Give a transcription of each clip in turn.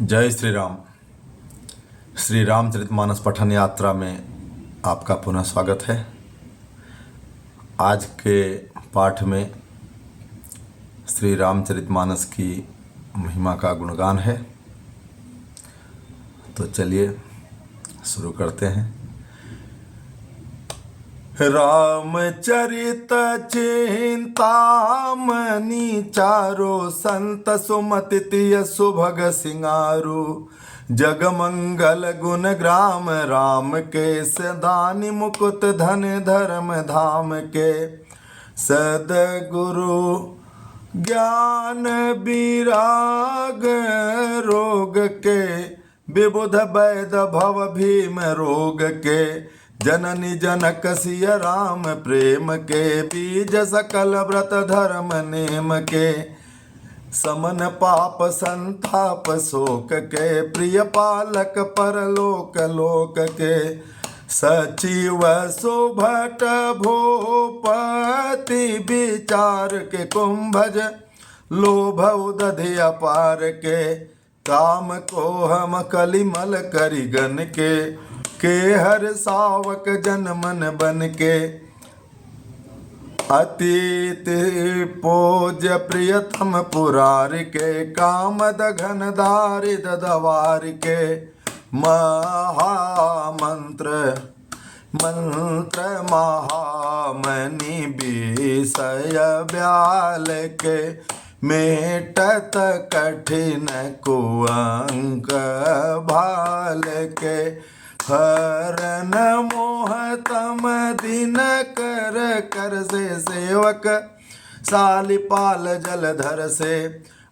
जय श्री राम। श्री रामचरितमानस पठन यात्रा में आपका पुनः स्वागत है। आज के पाठ में श्री रामचरितमानस की महिमा का गुणगान है, तो चलिए शुरू करते हैं। रामचरित चिंतामणि चारो संत सुमति तिय सुभग सिंगारू। जग मंगल गुण ग्राम राम के सदानि मुकुट धन धर्म धाम के। सदगुरु ज्ञान विराग रोग के। विबुध वैद भव भीम रोग के। जननी जनक सिय राम प्रेम के। बीज सकल व्रत धर्म नेम के। समन पाप संताप शोक के। प्रिय पालक परलोक लोक के। सचिव सुभट भूपति विचार के। कुंभज लोभ उदधि अपार के। काम को हम कलिमल करिगन के हर सावक जन मन बन के। अतीत पूज्य प्रियतम पुरार के। कामद घन दारिद दवार के। महामंत्र मंत्र महामणि विषय ब्याल के। मेटत कठिन कुअंक भाल के। हरन मोहतम दिन कर कर से। सेवक सालिपाल जलधर से।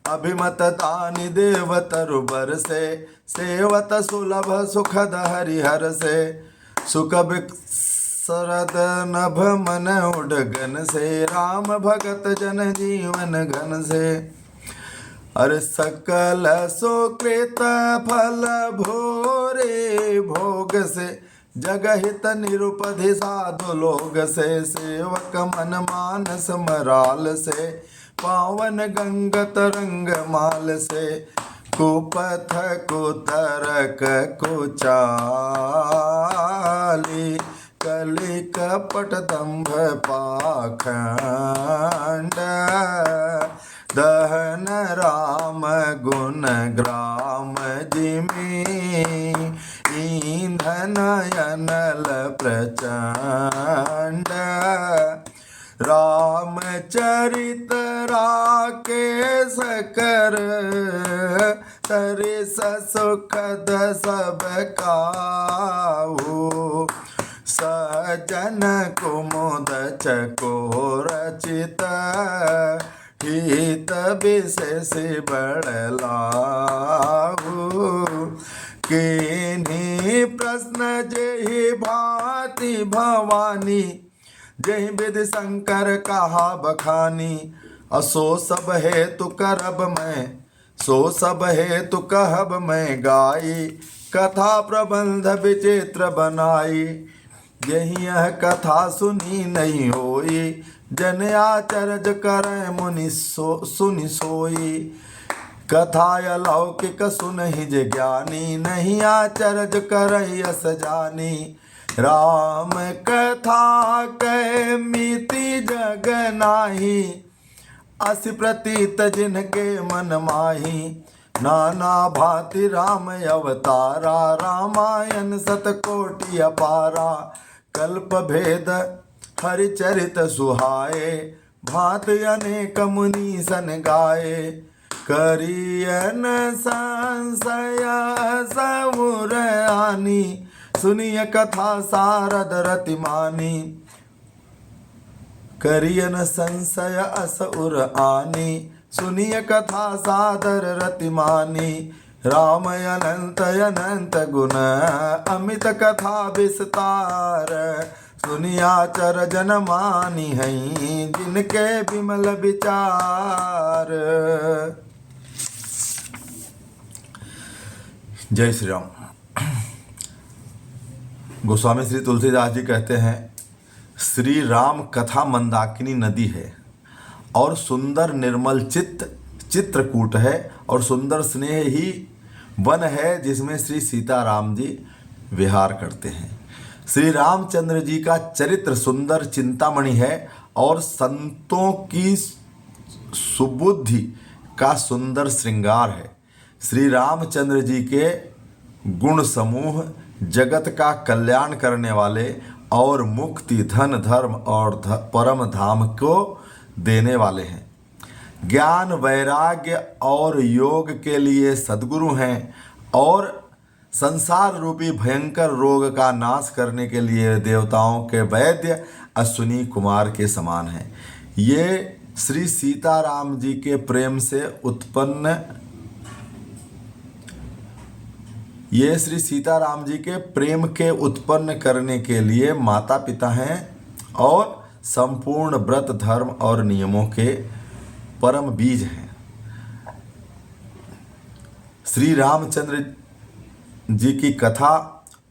अभिमत दानी देव तरुबर से। सेवत सुलभ सुखद हरिहर से। सुख सरद नभ मन उडगन से। राम भगत जन जीवन घन से। अरे सकल सुकृत फल भोरे भोग से। जगहित निरुपधि साधु लोग से। सेवक मन मानस मराल से। पावन गंग तरंग माल से। कुपथ कुतरक कुचाली। कलि कपट दंभ पाखंड। दहन राम गुण ग्राम जिमी। ईंधन अनल प्रचंड। रामचरित राकेश कर। तरिस सुखद सब काहू। सजन कुमुद चकोरचित। हित विशेष बड़लाहू। किन्हीं प्रश्न जेहि भांति भवानी। जहि विधि शंकर कहा बखानी। असो सब हेतु करब मैं। सो सब हेतु कहब मैं गाई। कथा प्रबंध विचित्र बनाई। यही यह कथा सुनी नहीं होई। जन आचरज करें मुनि सुनि सोई। कथा अलौकिक सुनहि जे ज्ञानी। नहीं आचरज करई अस जानी। राम कथा कै मिति जग नाही। अस प्रतीत जिनके मन माही। नाना भांति राम अवतारा। रामायण सतकोटि अपारा। कल्प भेद हरिचरित सुहाए। भांत अनेक मुनि सन गाए। करियन संशय समुर आनी। सुनिय कथा सारद रतिमानी। करियन संशय असुर आनी। सुनिय कथा सादर रतिमानी। राम अनंत अनंत गुण अमित कथा विस्तार। सुनिया चर जन मानी है। जिनके विमल विचार। जय श्री राम। गोस्वामी श्री तुलसीदास जी कहते हैं, श्री राम कथा मंदाकिनी नदी है और सुंदर निर्मल चित्त चित्रकूट है और सुंदर स्नेह ही वन है जिसमें श्री सीताराम जी विहार करते हैं। श्री रामचंद्र जी का चरित्र सुंदर चिंतामणि है और संतों की सुबुद्धि का सुंदर श्रृंगार है। श्री रामचंद्र जी के गुण समूह जगत का कल्याण करने वाले और मुक्ति, धन, धर्म और परम धाम को देने वाले हैं। ज्ञान, वैराग्य और योग के लिए सद्गुरु हैं और संसार रूपी भयंकर रोग का नाश करने के लिए देवताओं के वैद्य अश्विनी कुमार के समान हैं। ये श्री सीताराम जी के प्रेम से उत्पन्न ये श्री सीताराम जी के प्रेम के उत्पन्न करने के लिए माता पिता हैं और संपूर्ण व्रत, धर्म और नियमों के परम बीज हैं। श्री रामचंद्र जी की कथा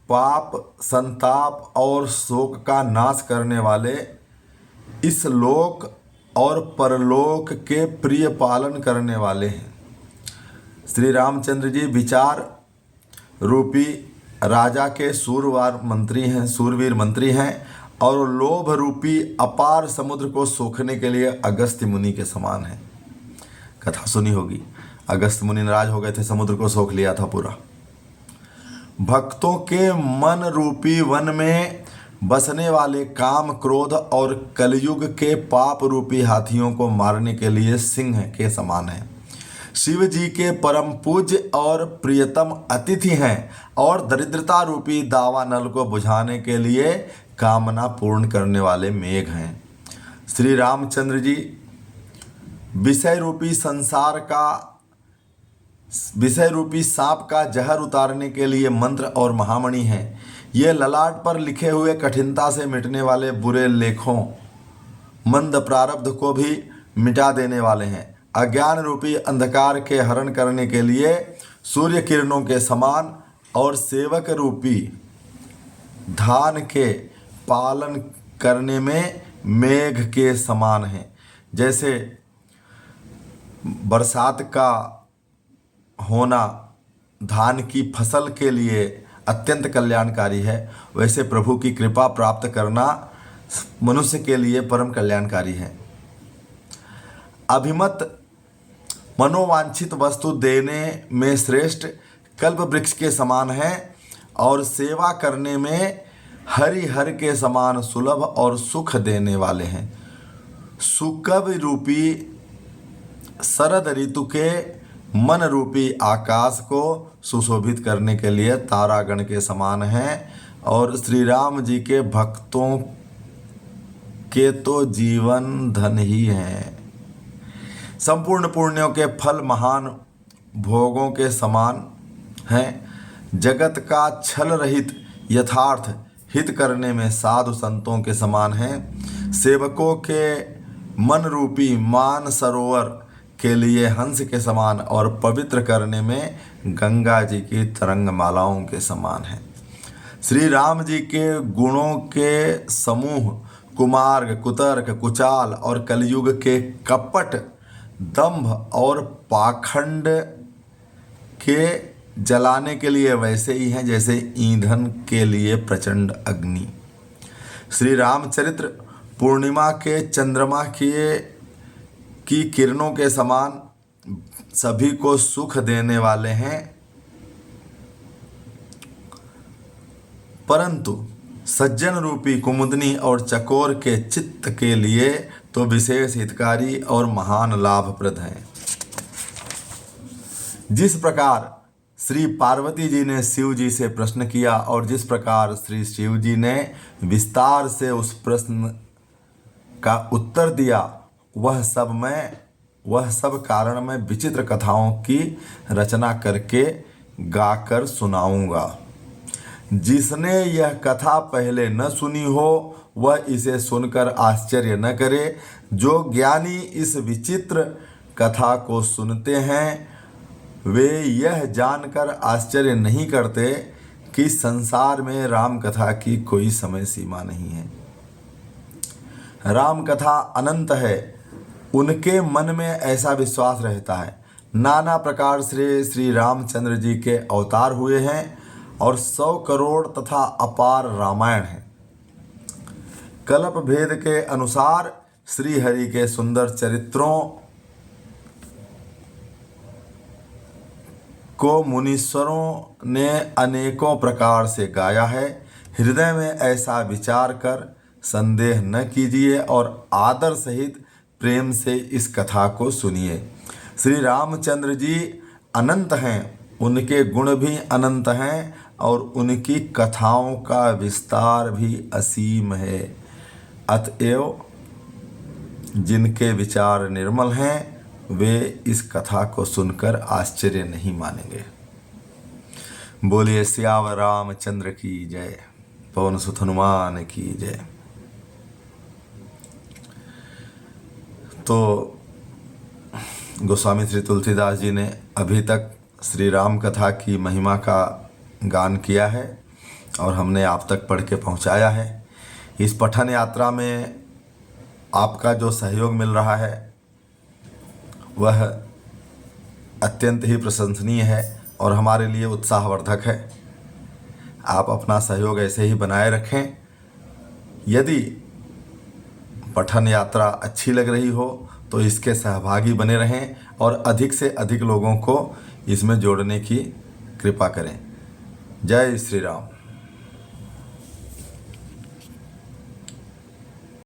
पाप, संताप और शोक का नाश करने वाले, इस लोक और परलोक के प्रिय पालन करने वाले हैं। श्री रामचंद्र जी विचार रूपी राजा के सूरवीर मंत्री हैं और लोभ रूपी अपार समुद्र को सोखने के लिए अगस्त्य मुनि के समान हैं। कथा सुनी होगी, अगस्त्य मुनि नाराज हो गए थे, समुद्र को सोख लिया था पूरा। भक्तों के मन रूपी वन में बसने वाले काम, क्रोध और कलयुग के पाप रूपी हाथियों को मारने के लिए सिंह के समान हैं। शिव जी के परम पूज्य और प्रियतम अतिथि हैं और दरिद्रता रूपी दावानल को बुझाने के लिए कामना पूर्ण करने वाले मेघ हैं। श्री रामचंद्र जी विषय रूपी सांप का जहर उतारने के लिए मंत्र और महामणि हैं। ये ललाट पर लिखे हुए कठिनता से मिटने वाले बुरे लेखों, मंद प्रारब्ध को भी मिटा देने वाले हैं। अज्ञान रूपी अंधकार के हरण करने के लिए सूर्य किरणों के समान और सेवक रूपी धान के पालन करने में मेघ के समान हैं। जैसे बरसात का होना धान की फसल के लिए अत्यंत कल्याणकारी है, वैसे प्रभु की कृपा प्राप्त करना मनुष्य के लिए परम कल्याणकारी है। अभिमत मनोवांछित वस्तु देने में श्रेष्ठ कल्प वृक्ष के समान है और सेवा करने में हरिहर के समान सुलभ और सुख देने वाले हैं। सुकव रूपी शरद ऋतु के मन रूपी आकाश को सुशोभित करने के लिए तारागण के समान हैं और श्री राम जी के भक्तों के तो जीवन धन ही हैं। संपूर्ण पुण्यों के फल महान भोगों के समान हैं। जगत का छल रहित यथार्थ हित करने में साधु संतों के समान हैं। सेवकों के मन रूपी मान सरोवर के लिए हंस के समान और पवित्र करने में गंगा जी की तरंग मालाओं के समान हैं। श्री राम जी के गुणों के समूह कुमार्ग, कुतर्क, कुचाल और कलयुग के कपट, दंभ और पाखंड के जलाने के लिए वैसे ही हैं जैसे ईंधन के लिए प्रचंड अग्नि। श्री रामचरित्र पूर्णिमा के चंद्रमा की किरणों के समान सभी को सुख देने वाले हैं, परंतु सज्जन रूपी कुमुदनी और चकोर के चित्त के लिए तो विशेष हितकारी और महान लाभप्रद हैं। जिस प्रकार श्री पार्वती जी ने शिव जी से प्रश्न किया और जिस प्रकार श्री शिव जी ने विस्तार से उस प्रश्न का उत्तर दिया, वह सब कारण मैं विचित्र कथाओं की रचना करके गाकर सुनाऊंगा। जिसने यह कथा पहले न सुनी हो वह इसे सुनकर आश्चर्य न करे। जो ज्ञानी इस विचित्र कथा को सुनते हैं वे यह जानकर आश्चर्य नहीं करते कि संसार में राम कथा की कोई समय सीमा नहीं है। राम कथा अनंत है, उनके मन में ऐसा विश्वास रहता है। नाना प्रकार से श्री रामचंद्र जी के अवतार हुए हैं और 100 करोड़ तथा अपार रामायण हैं। कल्प भेद के अनुसार श्री हरि के सुंदर चरित्रों को मुनीश्वरों ने अनेकों प्रकार से गाया है। हृदय में ऐसा विचार कर संदेह न कीजिए और आदर सहित प्रेम से इस कथा को सुनिए। श्री रामचंद्र जी अनंत हैं, उनके गुण भी अनंत हैं और उनकी कथाओं का विस्तार भी असीम है। अतएव जिनके विचार निर्मल हैं वे इस कथा को सुनकर आश्चर्य नहीं मानेंगे। बोलिए सियावर रामचंद्र की जय, पवन सुत हनुमान की जय। तो गोस्वामी श्री तुलसीदास जी ने अभी तक श्री राम कथा की महिमा का गान किया है और हमने आप तक पढ़ के पहुंचाया है। इस पठन यात्रा में आपका जो सहयोग मिल रहा है वह अत्यंत ही प्रशंसनीय है और हमारे लिए उत्साहवर्धक है। आप अपना सहयोग ऐसे ही बनाए रखें। यदि पठन यात्रा अच्छी लग रही हो तो इसके सहभागी बने रहें और अधिक से अधिक लोगों को इसमें जोड़ने की कृपा करें। जय श्री राम।